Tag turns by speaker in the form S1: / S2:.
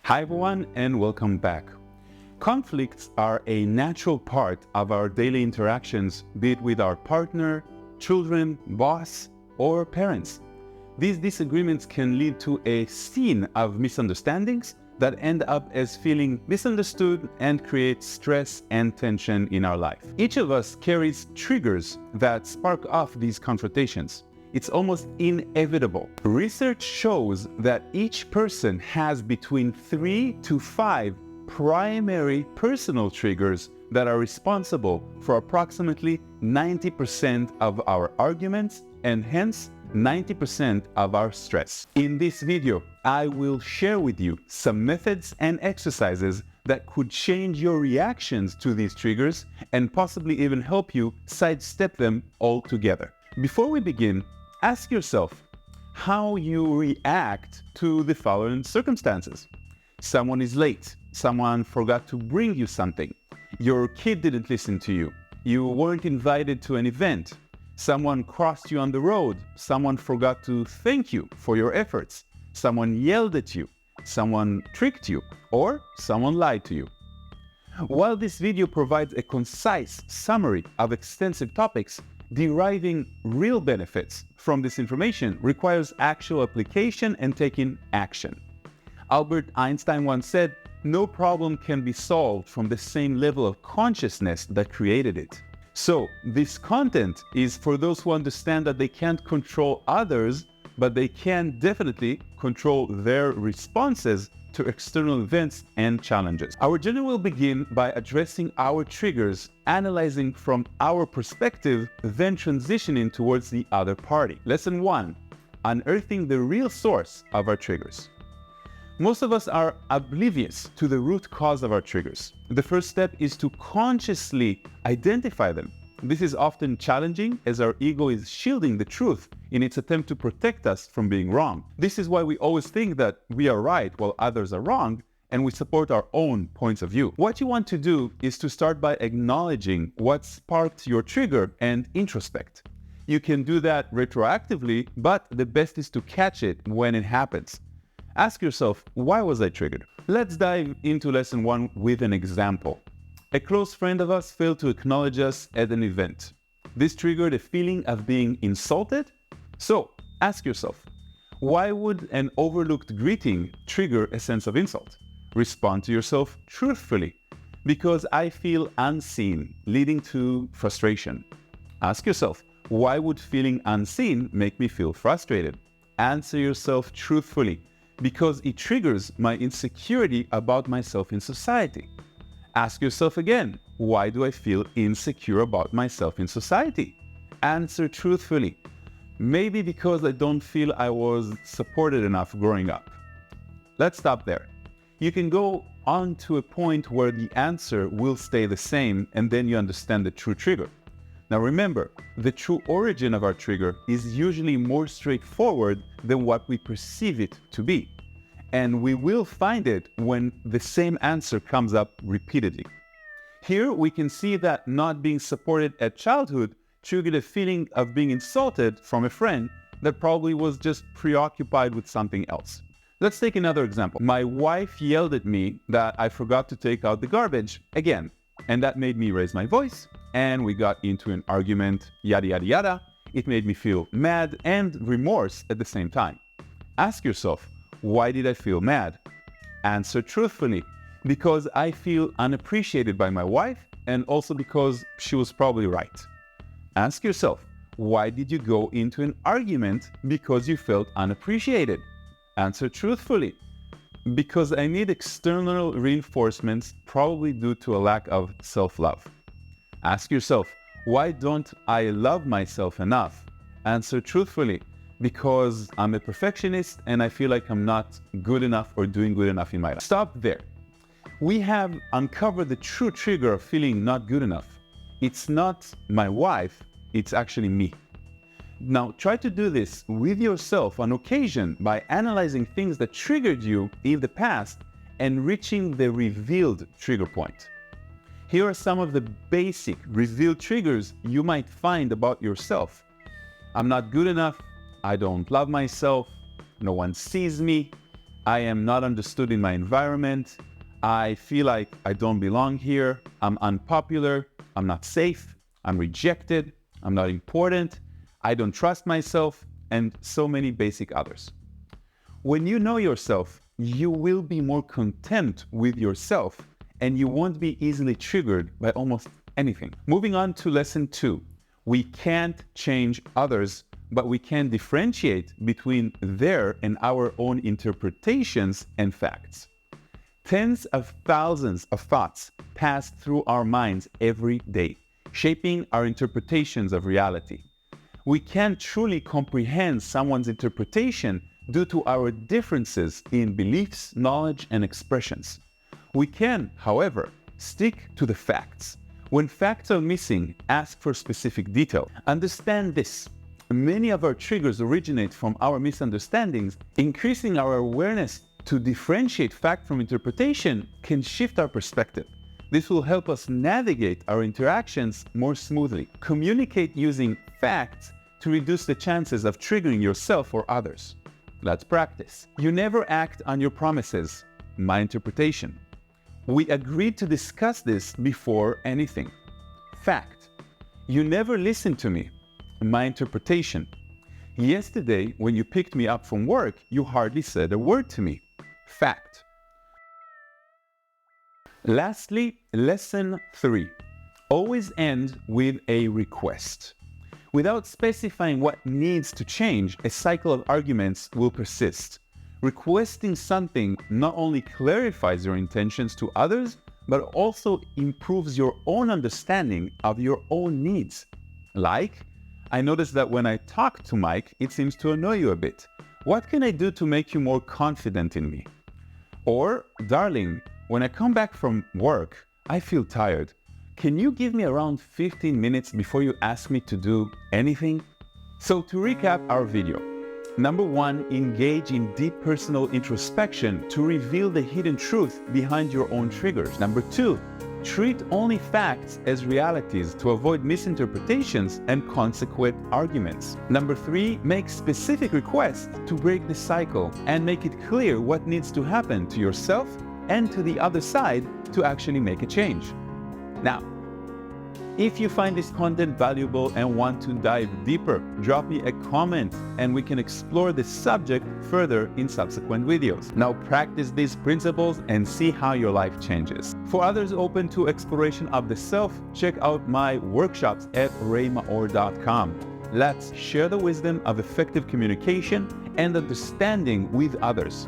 S1: Hi everyone and welcome back. Conflicts are a natural part of our daily interactions, be it with our partner, children, boss, or parents. These disagreements can lead to a scene of misunderstandings that end up as feeling misunderstood and create stress and tension in our life. Each of us carries triggers that spark off these confrontations. It's almost inevitable. Research shows that each person has between 3 to 5 primary personal triggers that are responsible for approximately 90% of our arguments and hence 90% of our stress. In this video, I will share with you some methods and exercises that could change your reactions to these triggers and possibly even help you sidestep them altogether. Before we begin, ask yourself how you react to the following circumstances. Someone is late. Someone forgot to bring you something. Your kid didn't listen to you. You weren't invited to an event. Someone crossed you on the road. Someone forgot to thank you for your efforts. Someone yelled at you. Someone tricked you, or someone lied to you. While this video provides a concise summary of extensive topics, deriving real benefits from this information requires actual application and taking action. Albert Einstein once said, "No problem can be solved from the same level of consciousness that created it." So, this content is for those who understand that they can't control others, but they can definitely control their responses to external events and challenges. Our journey will begin by addressing our triggers, analyzing from our perspective, then transitioning towards the other party. Lesson 1. Unearthing the real source of our triggers. Most of us are oblivious to the root cause of our triggers. The first step is to consciously identify them. This is often challenging as our ego is shielding the truth in its attempt to protect us from being wrong. This is why we always think that we are right while others are wrong, and we support our own points of view. What you want to do is to start by acknowledging what sparked your trigger and introspect. You can do that retroactively, but the best is to catch it when it happens. Ask yourself, why was I triggered? Let's dive into lesson 1 with an example. A close friend of us failed to acknowledge us at an event. This triggered a feeling of being insulted. So, ask yourself, why would an overlooked greeting trigger a sense of insult? Respond to yourself truthfully. Because I feel unseen, leading to frustration. Ask yourself, why would feeling unseen make me feel frustrated? Answer yourself truthfully. Because it triggers my insecurity about myself in society. Ask yourself again, why do I feel insecure about myself in society? Answer truthfully. Maybe because I don't feel I was supported enough growing up. Let's stop there. You can go on to a point where the answer will stay the same and then you understand the true trigger. Now remember, the true origin of our trigger is usually more straightforward than what we perceive it to be. And we will find it when the same answer comes up repeatedly. Here we can see that not being supported at childhood triggered a feeling of being insulted from a friend that probably was just preoccupied with something else. Let's take another example. My wife yelled at me that I forgot to take out the garbage again, and that made me raise my voice, and we got into an argument, yada yada yada. It made me feel mad and remorse at the same time. Ask yourself, why did I feel mad? Answer truthfully. Because I feel unappreciated by my wife and also because she was probably right. Ask yourself, why did you go into an argument because you felt unappreciated? Answer truthfully. Because I need external reinforcements, probably due to a lack of self-love. Ask yourself, why don't I love myself enough? Answer truthfully. Because I'm a perfectionist and I feel like I'm not good enough or doing good enough in my life. Stop there. We have uncovered the true trigger of feeling not good enough. It's not my wife, it's actually me. Now try to do this with yourself on occasion by analyzing things that triggered you in the past and reaching the revealed trigger point. Here are some of the basic revealed triggers you might find about yourself. I'm not good enough. I don't love myself, no one sees me, I am not understood in my environment. I feel like I don't belong here. I'm unpopular. I'm not safe. I'm rejected. I'm not important. I don't trust myself, and so many basic others. When you know yourself, you will be more content with yourself, and you won't be easily triggered by almost anything. Moving on to lesson 2. We can't change others, but we can differentiate between their and our own interpretations and facts. Tens of thousands of thoughts pass through our minds every day, shaping our interpretations of reality. We can't truly comprehend someone's interpretation due to our differences in beliefs, knowledge, and expressions. We can, however, stick to the facts. When facts are missing, ask for specific detail. Understand this. Many of our triggers originate from our misunderstandings. Increasing our awareness to differentiate fact from interpretation can shift our perspective. This will help us navigate our interactions more smoothly. Communicate using facts to reduce the chances of triggering yourself or others. Let's practice. You never act on your promises. My interpretation. We agreed to discuss this before anything. Fact. You never listened to me. My interpretation. Yesterday, when you picked me up from work, you hardly said a word to me. Fact. Lastly, lesson 3. Always end with a request. Without specifying what needs to change, a cycle of arguments will persist. Requesting something not only clarifies your intentions to others, but also improves your own understanding of your own needs. Like, I noticed that when I talk to Mike, it seems to annoy you a bit. What can I do to make you more confident in me? Or, darling, when I come back from work, I feel tired. Can you give me around 15 minutes before you ask me to do anything? So to recap our video. Number 1, engage in deep personal introspection to reveal the hidden truth behind your own triggers. Number 2, treat only facts as realities to avoid misinterpretations and consequent arguments. Number 3, make specific requests to break the cycle and make it clear what needs to happen to yourself and to the other side to actually make a change. Now, if you find this content valuable and want to dive deeper, drop me a comment and we can explore this subject further in subsequent videos. Now practice these principles and see how your life changes. For others open to exploration of the self, check out my workshops at Maor.com. Let's share the wisdom of effective communication and understanding with others.